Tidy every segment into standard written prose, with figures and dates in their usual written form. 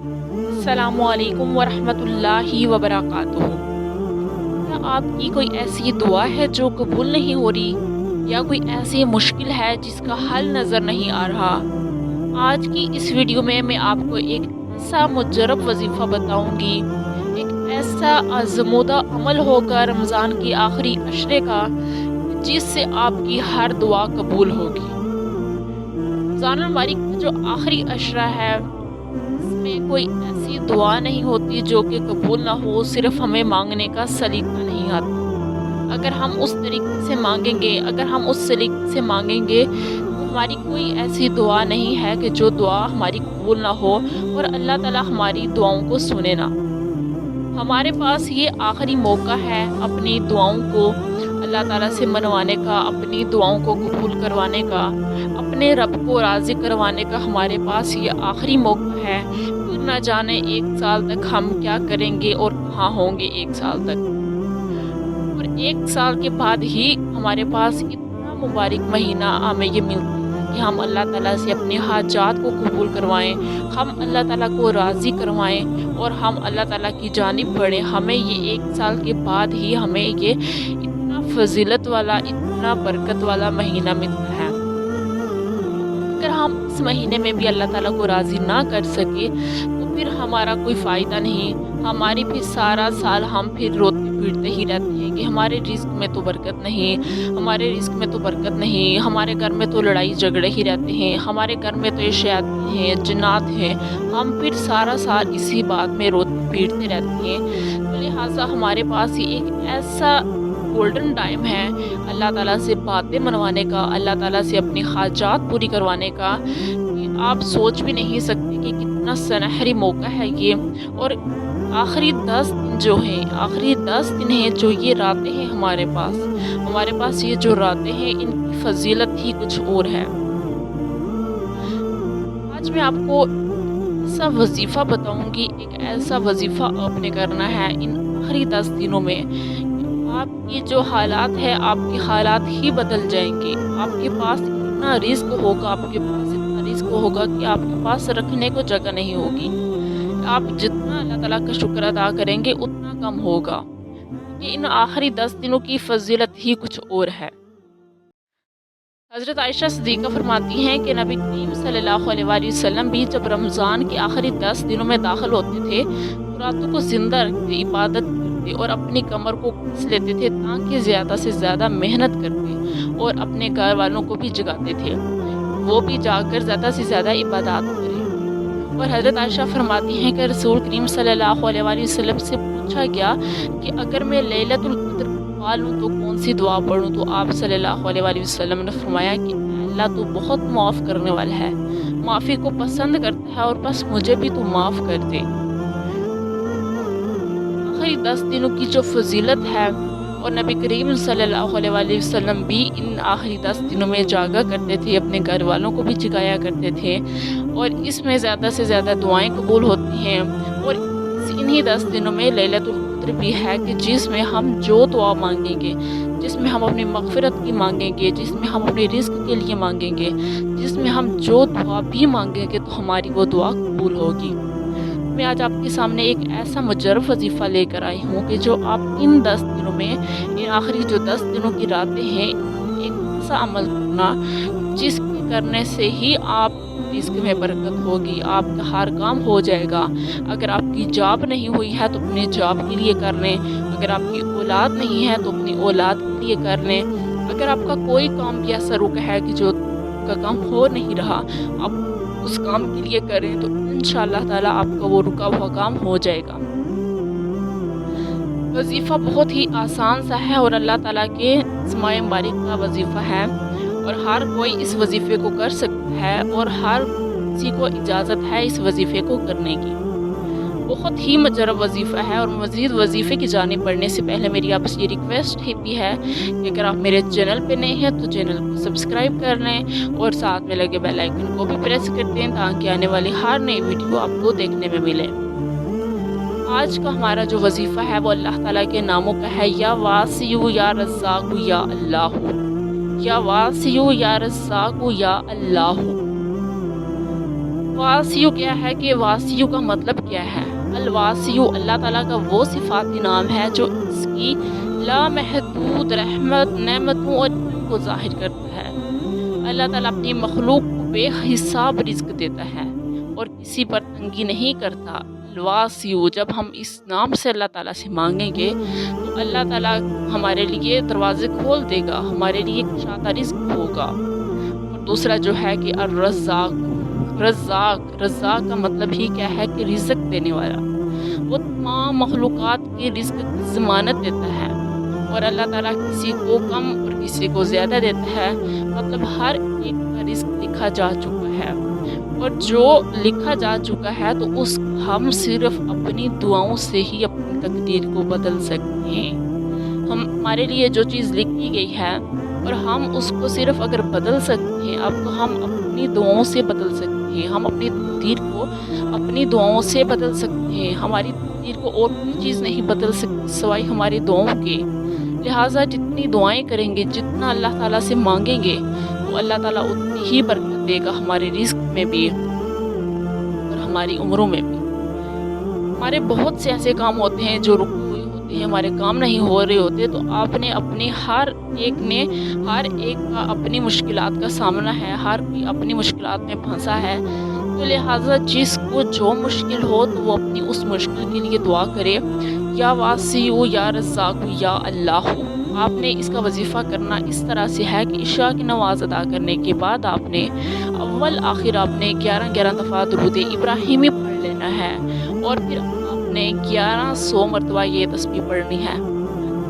अस्सलामु अलैकुम वरहमतुल्लाहि वबरकातुहू। क्या आपकी कोई ऐसी दुआ है जो कबूल नहीं हो रही, या कोई ऐसी मुश्किल है जिसका हल नज़र नहीं आ रहा? आज की इस वीडियो में मैं आपको एक ऐसा मुजरब वजीफ़ा बताऊंगी, एक ऐसा आज़मूदा अमल होगा रमज़ान की आखिरी अशरे का, जिससे आपकी हर दुआ कबूल होगी। रमज़ानुल मुबारक का जो आखिरी अशरा है, इसमें कोई ऐसी दुआ नहीं होती जो कि कबूल ना हो, सिर्फ हमें मांगने का सलीका नहीं आता। अगर हम उस तरीके से मांगेंगे, अगर हम उस सलीके से मांगेंगे, तो हमारी कोई ऐसी दुआ नहीं है कि जो दुआ हमारी कबूल ना हो और अल्लाह ताला हमारी दुआओं को सुने ना। हमारे पास ये आखिरी मौका है अपनी दुआओं को अल्लाह ताला से मनवाने का, अपनी दुआओं को कबूल करवाने का, अपने रब को राज़ी करवाने का। हमारे पास ये आखिरी मौका है। फिर ना जाने 1 साल तक हम क्या करेंगे और कहाँ होंगे 1 साल तक। और 1 साल के बाद ही हमारे पास इतना मुबारक महीना हमें ये मिलता है कि हम अल्लाह ताला से अपने हाजात को कबूल करवाएं, हम अल्लाह ताला को राज़ी करवाएं और हम अल्लाह ताला की जानिब बढ़ें। हमें ये 1 साल के बाद ही हमें ये इतना फजीलत वाला, इतना बरकत वाला महीना मिलता है। अगर हम इस महीने में भी अल्लाह ताला को राज़ी ना कर सके, तो फिर हमारा कोई फ़ायदा नहीं। हमारी फिर सारा साल हम फिर रोते पीटते ही रहते हैं कि हमारे रिज़्क में तो बरकत नहीं, हमारे रिज़्क में तो बरकत नहीं, हमारे घर में तो लड़ाई झगड़े ही रहते हैं, हमारे घर में तो ये शैतान हैं, जिन्नात हैं। हम फिर सारा साल इसी बात में रोते पीटते रहते हैं। तो लिहाजा हमारे पास ही एक ऐसा गोल्डन टाइम है अल्लाह ताला से बातें मनवाने का, अल्लाह ताला से अपनी हाजात पूरी करवाने का, कि आप सोच भी नहीं सकते कि कितना सुनहरी मौका है ये। और आखिरी 10 दिन जो हैं, आखिरी 10 दिन हैं जो ये रातें हैं हमारे पास ये जो रातें हैं, इनकी फजीलत ही कुछ और है। आज मैं आपको ऐसा वजीफ़ा बताऊंगी, एक ऐसा वजीफ़ा आपने करना है इन आखिरी 10 दिनों में। आपकी जो हालात है, आपके हालात ही बदल जाएंगे। आपके पास इतना रिस्क होगा, आपके पास इतना रिस्क होगा कि आपके पास रखने को जगह नहीं होगी। आप जितना अल्लाह ताला का शुक्र अदा करेंगे उतना कम होगा, क्योंकि इन आखिरी 10 दिनों की फजीलत ही कुछ और है। हज़रत आयशा सिद्दीक़ा फरमाती हैं कि नबी करीम सल्लल्लाहु अलैहि वसल्लम भी जब रमज़ान के आखिरी 10 दिनों में दाखिल होते थे, तो रातों को ज़िंदा रखते, इबादत करते और अपनी कमर को कस लेते थे, ताकि ज़्यादा से ज़्यादा मेहनत करते और अपने घर वालों को भी जगाते थे, वो भी जाकर ज़्यादा से ज़्यादा इबादत करें। और हज़रत आयशा फरमाती हैं कि रसूल करीम सल्लल्लाहु अलैहि वसल्लम से पूछा गया कि अगर मैं लैलतुल क़द्र पा लूँ तो कौन सी दुआ पढ़ूँ, तो आप सल्लल्लाहु अलैहि वसल्लम ने फरमाया कि अल्लाह तो बहुत माफ़ करने वाला है, माफ़ी को पसंद करता है, और बस मुझे भी तो माफ़ कर दे। आखिरी 10 दिनों की जो फजीलत है, और नबी करीम सल्लल्लाहु अलैहि वसल्लम भी इन आखिरी 10 दिनों में जागा करते थे, अपने घर वालों को भी जगाया करते थे, और इसमें ज़्यादा से ज़्यादा दुआएं कबूल होती हैं। और इन्हीं 10 दिनों में लैलतुल क़द्र भी है कि जिसमें हम जो दुआ मांगेंगे, जिसमें हम अपनी मग़फ़िरत की मांगेंगे, जिसमें हम अपने रिज़्क के लिए मांगेंगे, जिसमें हम जो दुआ भी मांगेंगे, तो हमारी वो दुआ कबूल होगी। मैं आज आपके सामने एक ऐसा मुजरब वजीफ़ा लेकर आई हूँ कि जो आप इन 10 दिनों में, इन आखिरी जो 10 दिनों की रातें हैं, एक ऐसा अमल करना जिसके करने से ही आप रिज़्क में बरकत होगी, आपका हर काम हो जाएगा। अगर आपकी जॉब नहीं हुई है तो अपने जॉब के लिए कर लें, अगर आपकी औलाद नहीं है तो अपनी औलाद के लिए कर लें, अगर आपका कोई काम भी ऐसा रुका है कि जो का काम हो नहीं रहा, आप उस काम के लिए करें, तो इंशाअल्लाह ताला आपका वो रुका हुआ काम हो जाएगा। वजीफ़ा बहुत ही आसान सा है और अल्लाह ताला के अस्माए मुबारक का वजीफ़ा है, और हर कोई इस वजीफ़े को कर सकता है, और हर किसी को इजाज़त है इस वजीफ़े को करने की। बहुत ही मुजरब वजीफ़ा है, और मज़ीद वजीफ़े की जानिब बढ़ने से पहले मेरी आपसे ये रिक्वेस्ट भी है कि अगर आप मेरे चैनल पे नए हैं तो चैनल को सब्सक्राइब कर लें, और साथ में लगे बेल आइकन को भी प्रेस कर दें, ताकि आने वाली हर नई वीडियो आपको देखने में मिले। आज का हमारा जो वजीफ़ा है वो अल्लाह ताला के नामों का है, या वासियु या रज़्ज़ाक़ु या अल्लाहु, या वासियु या रज़्ज़ाक़ु या अल्लाहु। वासियु क्या है कि वासियु का मतलब क्या है? अल-वासियु अल्लाह ताला का वो सिफ़ाती नाम है जो इसकी लामहदूद रहमत, नेमतों और इल्म को ज़ाहिर करता है। अल्लाह ताला अपनी मखलूक को बेहिसाब रिज़्क देता है और किसी पर तंगी नहीं करता। अल-वासियु जब हम इस नाम से अल्लाह ताला से मांगेंगे तो अल्लाह ताला हमारे लिए दरवाज़े खोल देगा, हमारे लिए कुशादा रिज़्क होगा। और दूसरा जो है कि अर्रज़्ज़ाक़, रज़्ज़ाक़ का मतलब ही क्या है कि रिज़्क देने वाला। वो तमाम मखलूक़ात के रिज़्क की ज़मानत देता है और अल्लाह ताला किसी को कम और किसी को ज़्यादा देता है, मतलब हर एक का रिज़्क लिखा जा चुका है। और जो लिखा जा चुका है तो उस हम सिर्फ़ अपनी दुआओं से ही अपनी तकदीर को बदल सकते हैं। हमारे लिए जो चीज़ लिखी गई है और हम उसको सिर्फ़ अगर बदल सकते हैं, अब तो हम अपनी दुआओं से बदल सकते हैं। हम अपनी तकदीर को अपनी दुआओं से बदल सकते हैं। हमारी तकदीर को और कोई चीज़ नहीं बदल सकती सिवाय हमारी दुआओं के। लिहाजा जितनी दुआएं करेंगे, जितना अल्लाह ताला से मांगेंगे तो अल्लाह ताला उतनी ही बरकत देगा हमारे रिज़्क में भी और हमारी उम्रों में भी। हमारे बहुत से ऐसे काम होते हैं जो रुके हुए होते हैं, हमारे काम नहीं हो रहे होते, तो आपने अपने हर एक का अपनी मुश्किलात का सामना है, हर कोई अपनी मुश्किलात में फंसा है। तो लिहाजा जिसको जो मुश्किल हो तो वो अपनी उस मुश्किल के लिए दुआ करे, या वासियु या रज़्ज़ाक़ु या अल्लाहु। आपने इसका वजीफ़ा करना इस तरह से है कि इशा की नमाज़ अदा करने के बाद आपने अव्वल आखिर आपने 11 दफ़ा दुरूद इब्राहिमी पढ़ लेना है और फिर आपने 1100 मरतबा ये तस्बीह पढ़नी है।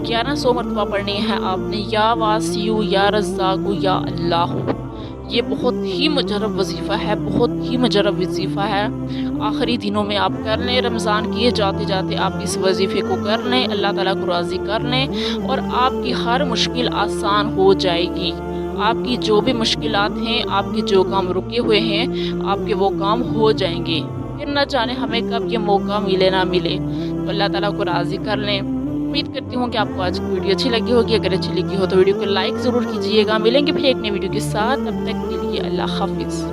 1100 मरतबा पढ़नी है आपने, या वासियु या रज़्ज़ाक़ु या अल्लाहु। ये बहुत ही मुजर्रब वजीफ़ा है, बहुत ही मुजर्रब वजीफ़ा है। आखिरी दिनों में आप कर लें, रमज़ान किए जाते जाते आप इस वजीफ़े को कर लें, अल्लाह ताला को राज़ी कर लें और आपकी हर मुश्किल आसान हो जाएगी। आपकी जो भी मुश्किलात हैं, आपके जो काम रुके हुए हैं, आपके वो काम हो जाएंगे। फिर न जाने हमें कब ये मौका मिले ना मिले, तो अल्लाह ताला को राज़ी कर लें। उम्मीद करती हूँ कि आपको आज की वीडियो अच्छी लगी होगी। अगर अच्छी लगी हो तो वीडियो को लाइक ज़रूर कीजिएगा। मिलेंगे फिर एक नई वीडियो के साथ, तब तक के लिए अल्लाह हाफ़िज़।